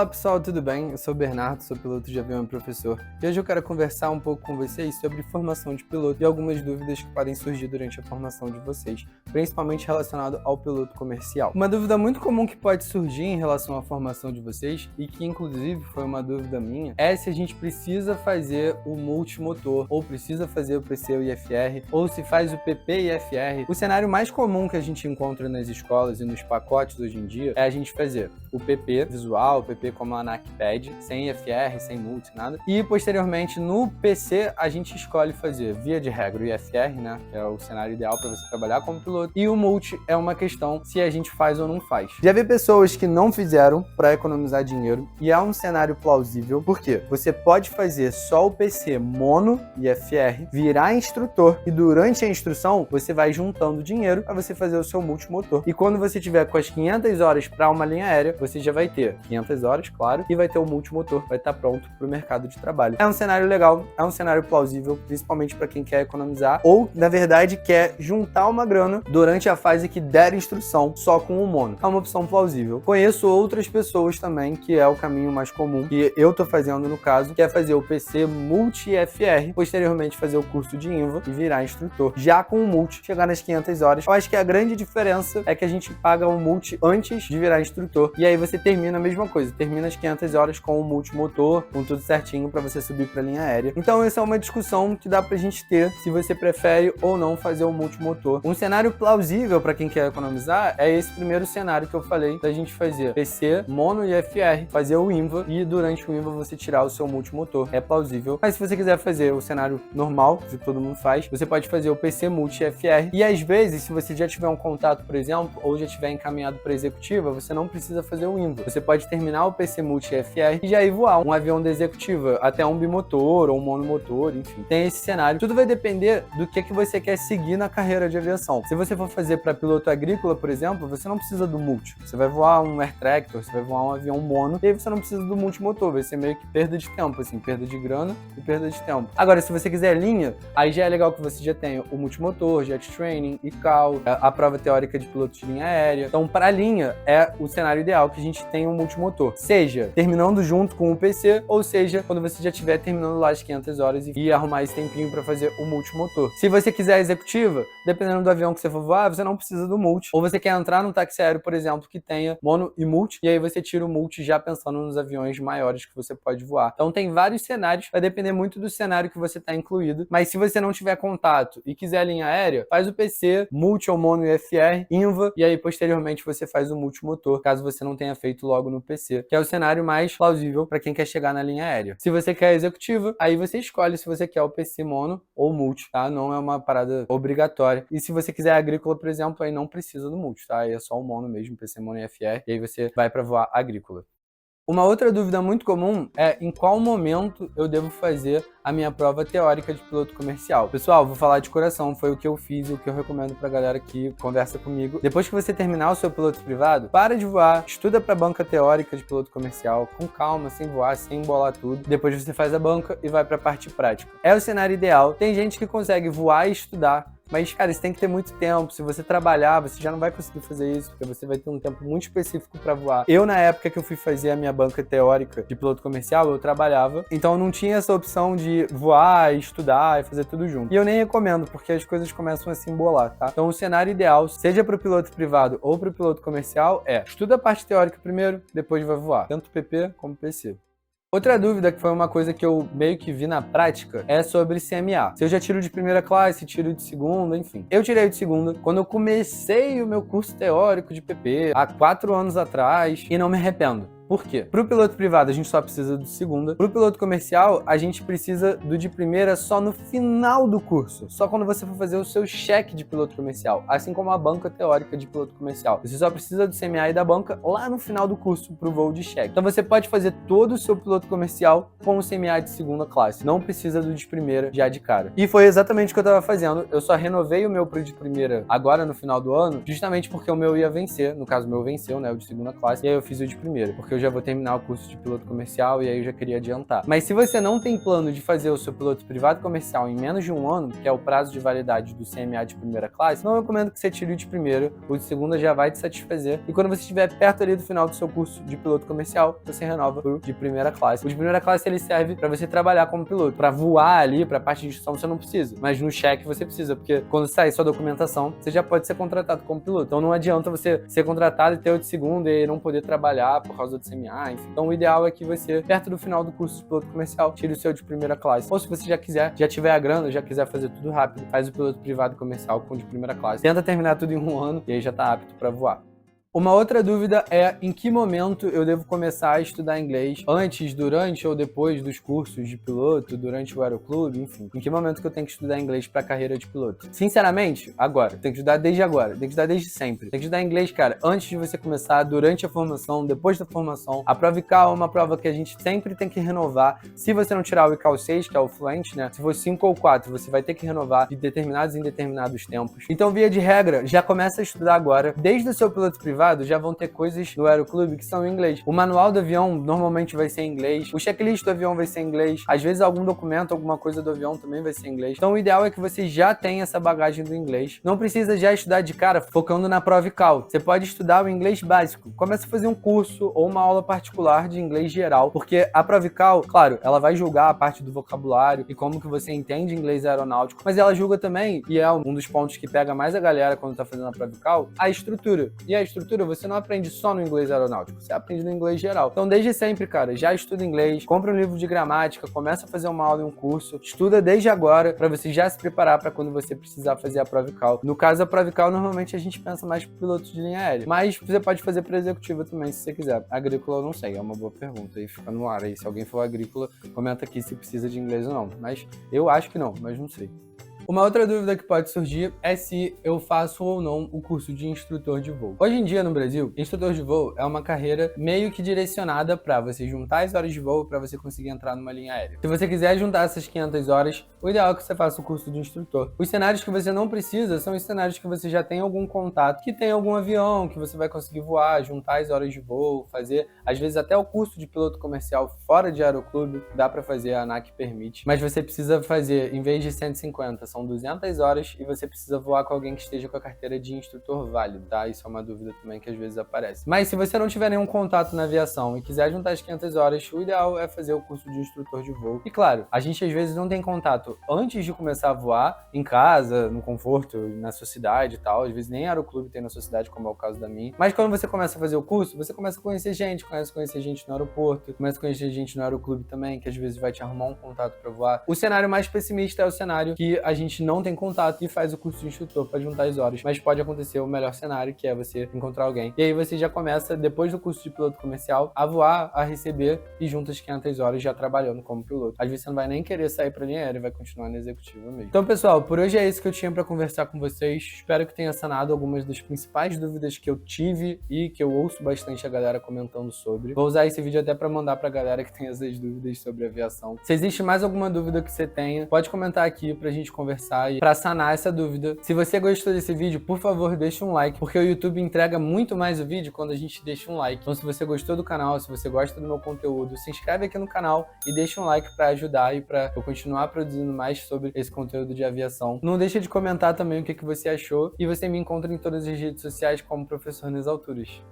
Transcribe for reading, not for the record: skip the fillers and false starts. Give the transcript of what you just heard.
Olá pessoal, tudo bem? Eu sou o Bernardo, sou piloto de avião e professor. E hoje eu quero conversar um pouco com vocês sobre formação de piloto e algumas dúvidas que podem surgir durante a formação de vocês, principalmente relacionado ao piloto comercial. Uma dúvida muito comum que pode surgir em relação à formação de vocês, e que inclusive foi uma dúvida minha, é se a gente precisa fazer o multimotor, ou precisa fazer o PC e IFR, ou se faz o PP e IFR. O cenário mais comum que a gente encontra nas escolas e nos pacotes hoje em dia é a gente fazer o PP visual, o PP como a ANAC-PAD, sem IFR, sem multi, nada. E posteriormente no PC a gente escolhe fazer, via de regra, o IFR, né, que é o cenário ideal para você trabalhar como piloto, e o multi é uma questão se a gente faz ou não faz. Já vi pessoas que não fizeram para economizar dinheiro, e é um cenário plausível, porque você pode fazer só o PC mono IFR, virar instrutor, e durante a instrução você vai juntando dinheiro para você fazer o seu multimotor. E quando você tiver com as 500 horas para uma linha aérea, você já vai ter 500 horas, claro, e vai ter o multimotor, vai estar pronto para o mercado de trabalho. É um cenário legal, é um cenário plausível, principalmente para quem quer economizar, ou, na verdade, quer juntar uma grana durante a fase que der instrução só com o mono. É uma opção plausível. Conheço outras pessoas também, que é o caminho mais comum, que eu tô fazendo no caso, que é fazer o PC multi-FR, posteriormente fazer o curso de INVA e virar instrutor. Já com o multi, chegar nas 500 horas. Eu acho que a grande diferença é que a gente paga o multi antes de virar instrutor, e aí você termina a mesma coisa, termina as 500 horas com o multimotor, com tudo certinho para você subir para a linha aérea. Então essa é uma discussão que dá pra gente ter, se você prefere ou não fazer o multimotor. Um cenário plausível para quem quer economizar é esse primeiro cenário que eu falei, da gente fazer PC, mono e IFR, fazer o INVA e durante o INVA você tirar o seu multimotor. É plausível. Mas se você quiser fazer o cenário normal, que todo mundo faz, você pode fazer o PC multi IFR, e às vezes, se você já tiver um contato, por exemplo, ou já tiver encaminhado para executiva, você não precisa fazer o INVA. Você pode terminar o PC multi IFR e já ir voar um avião da executiva, até um bimotor ou um monomotor, enfim. Tem esse cenário. Tudo vai depender do que você quer seguir na carreira de aviação. Se você for fazer para piloto agrícola, por exemplo, você não precisa do multi. Você vai voar um air tractor, você vai voar um avião mono, e aí você não precisa do multimotor. Vai ser meio que perda de tempo, assim, perda de grana e perda de tempo. Agora, se você quiser linha, aí já é legal que você já tenha o multimotor, jet training, ICAO, a prova teórica de piloto de linha aérea. Então, para a linha, é o cenário ideal que a gente tenha um multimotor. Seja terminando junto com o PC, ou seja, quando você já estiver terminando lá as 500 horas e arrumar esse tempinho para fazer o multimotor. Se você quiser a executiva, dependendo do avião que você for voar, você não precisa do multi. Ou você quer entrar num táxi aéreo, por exemplo, que tenha mono e multi, e aí você tira o multi já pensando nos aviões maiores que você pode voar. Então tem vários cenários, vai depender muito do cenário que você está incluído, mas se você não tiver contato e quiser a linha aérea, faz o PC, multi ou mono IFR, INVA, e aí posteriormente você faz o multimotor, caso você não tenha feito logo no PC, que é o cenário mais plausível para quem quer chegar na linha aérea. Se você quer a executiva, aí você escolhe se você quer o PC mono ou multi, tá? Não é uma parada obrigatória. E se você quiser a agrícola, por exemplo, aí não precisa do multi, tá? Aí é só o mono mesmo, PC mono e IFR, e aí você vai para voar agrícola. Uma outra dúvida muito comum é em qual momento eu devo fazer a minha prova teórica de piloto comercial. Pessoal, vou falar de coração, foi o que eu fiz e o que eu recomendo pra galera que conversa comigo. Depois que você terminar o seu piloto privado, para de voar, estuda pra banca teórica de piloto comercial, com calma, sem voar, sem embolar tudo. Depois você faz a banca e vai pra parte prática. É o cenário ideal. Tem gente que consegue voar e estudar, mas, cara, isso tem que ter muito tempo. Se você trabalhar, você já não vai conseguir fazer isso, porque você vai ter um tempo muito específico para voar. Eu, na época que eu fui fazer a minha banca teórica de piloto comercial, eu trabalhava, então eu não tinha essa opção de voar, estudar e fazer tudo junto. E eu nem recomendo, porque as coisas começam a se embolar, tá? Então o cenário ideal, seja para o piloto privado ou para o piloto comercial, é estuda a parte teórica primeiro, depois vai voar, tanto PP como PC. Outra dúvida, que foi uma coisa que eu meio que vi na prática, é sobre CMA. Se eu já tiro de primeira classe, tiro de segunda, enfim. Eu tirei de segunda quando eu comecei o meu curso teórico de PP, há 4 anos atrás, e não me arrependo. Por quê? Para o piloto privado, a gente só precisa do segunda. Para o piloto comercial, a gente precisa do de primeira só no final do curso. Só quando você for fazer o seu cheque de piloto comercial. Assim como a banca teórica de piloto comercial. Você só precisa do CMA e da banca lá no final do curso para o voo de cheque. Então você pode fazer todo o seu piloto comercial com o CMA de segunda classe. Não precisa do de primeira já de cara. E foi exatamente o que eu estava fazendo. Eu só renovei o meu pro de primeira agora no final do ano, justamente porque o meu ia vencer. No caso, o meu venceu, né? O de segunda classe. E aí eu fiz o de primeira. Porque eu já vou terminar o curso de piloto comercial e aí eu já queria adiantar. Mas se você não tem plano de fazer o seu piloto privado comercial em menos de um ano, que é o prazo de validade do CMA de primeira classe, não recomendo que você tire o de primeiro, o de segunda já vai te satisfazer. E quando você estiver perto ali do final do seu curso de piloto comercial, você renova pro de primeira classe. O de primeira classe ele serve para você trabalhar como piloto. Para voar ali, para a parte de instrução você não precisa, mas no cheque você precisa, porque quando sair sua documentação, você já pode ser contratado como piloto. Então não adianta você ser contratado e ter o de segunda e não poder trabalhar por causa do CMA, enfim. Então o ideal é que você, perto do final do curso de piloto comercial, tire o seu de primeira classe. Ou se você já quiser, já tiver a grana, já quiser fazer tudo rápido, faz o piloto privado comercial com o de primeira classe. Tenta terminar tudo em um ano e aí já tá apto para voar. Uma outra dúvida é em que momento eu devo começar a estudar inglês, antes, durante ou depois dos cursos de piloto, durante o aeroclube, enfim. Em que momento que eu tenho que estudar inglês para a carreira de piloto? Sinceramente, agora. Tem que estudar desde agora, tem que estudar desde sempre. Tem que estudar inglês, cara, antes de você começar, durante a formação, depois da formação. A prova ICAO é uma prova que a gente sempre tem que renovar. Se você não tirar o ICAO 6, que é o Fluent, né? Se for 5 ou 4, você vai ter que renovar de determinados em determinados tempos. Então, via de regra, já começa a estudar agora. Desde o seu piloto privado, já vão ter coisas no aeroclube que são em inglês. O manual do avião normalmente vai ser em inglês, o checklist do avião vai ser em inglês, às vezes algum documento, alguma coisa do avião também vai ser em inglês. Então o ideal é que você já tenha essa bagagem do inglês. Não precisa já estudar de cara focando na prova ICAO. Você pode estudar o inglês básico. Começa a fazer um curso ou uma aula particular de inglês geral, porque a prova ICAO, claro, ela vai julgar a parte do vocabulário e como que você entende inglês aeronáutico, mas ela julga também, e é um dos pontos que pega mais a galera quando tá fazendo a prova ICAO, a estrutura. E a estrutura você não aprende só no inglês aeronáutico, você aprende no inglês geral. Então, desde sempre, cara, já estuda inglês, compra um livro de gramática, começa a fazer uma aula e um curso, estuda desde agora para você já se preparar para quando você precisar fazer a prova ICAO. No caso, a prova ICAO, normalmente a gente pensa mais para pilotos de linha aérea, mas você pode fazer para executiva também, se você quiser. Agrícola, eu não sei, é uma boa pergunta, aí fica no ar aí. Se alguém for agrícola, comenta aqui se precisa de inglês ou não, mas eu acho que não, mas não sei. Uma outra dúvida que pode surgir é se eu faço ou não o curso de instrutor de voo. Hoje em dia no Brasil, instrutor de voo é uma carreira meio que direcionada para você juntar as horas de voo para você conseguir entrar numa linha aérea. Se você quiser juntar essas 500 horas, o ideal é que você faça o curso de instrutor. Os cenários que você não precisa são os cenários que você já tem algum contato, que tem algum avião, que você vai conseguir voar, juntar as horas de voo, fazer, às vezes até o curso de piloto comercial fora de aeroclube, dá para fazer, a ANAC permite, mas você precisa fazer, em vez de 150, são 200 horas e você precisa voar com alguém que esteja com a carteira de instrutor válido, tá? Isso é uma dúvida também que às vezes aparece. Mas se você não tiver nenhum contato na aviação e quiser juntar as 500 horas, o ideal é fazer o curso de instrutor de voo. E claro, a gente às vezes não tem contato antes de começar a voar, em casa, no conforto, na sua cidade e tal. Às vezes nem aeroclube tem na sua cidade, como é o caso da minha. Mas quando você começa a fazer o curso, você começa a conhecer gente, conhecer gente no aeroporto, começa a conhecer gente no aeroclube também, que às vezes vai te arrumar um contato para voar. O cenário mais pessimista é o cenário que a gente não tem contato e faz o curso de instrutor para juntar as horas, mas pode acontecer o melhor cenário, que é você encontrar alguém. E aí você já começa, depois do curso de piloto comercial, a voar, a receber e junta as 500 horas já trabalhando como piloto. Às vezes você não vai nem querer sair para linha aérea, vai continuar na executiva mesmo. Então, pessoal, por hoje é isso que eu tinha para conversar com vocês. Espero que tenha sanado algumas das principais dúvidas que eu tive e que eu ouço bastante a galera comentando sobre. Vou usar esse vídeo até para mandar pra galera que tem essas dúvidas sobre aviação. Se existe mais alguma dúvida que você tenha, pode comentar aqui pra gente conversar e pra sanar essa dúvida. Se você gostou desse vídeo, por favor, deixa um like, porque o YouTube entrega muito mais o vídeo quando a gente deixa um like. Então, se você gostou do canal, se você gosta do meu conteúdo, se inscreve aqui no canal e deixa um like pra ajudar e pra eu continuar produzindo mais sobre esse conteúdo de aviação. Não deixa de comentar também o que você achou e você me encontra em todas as redes sociais como Professor nas Alturas.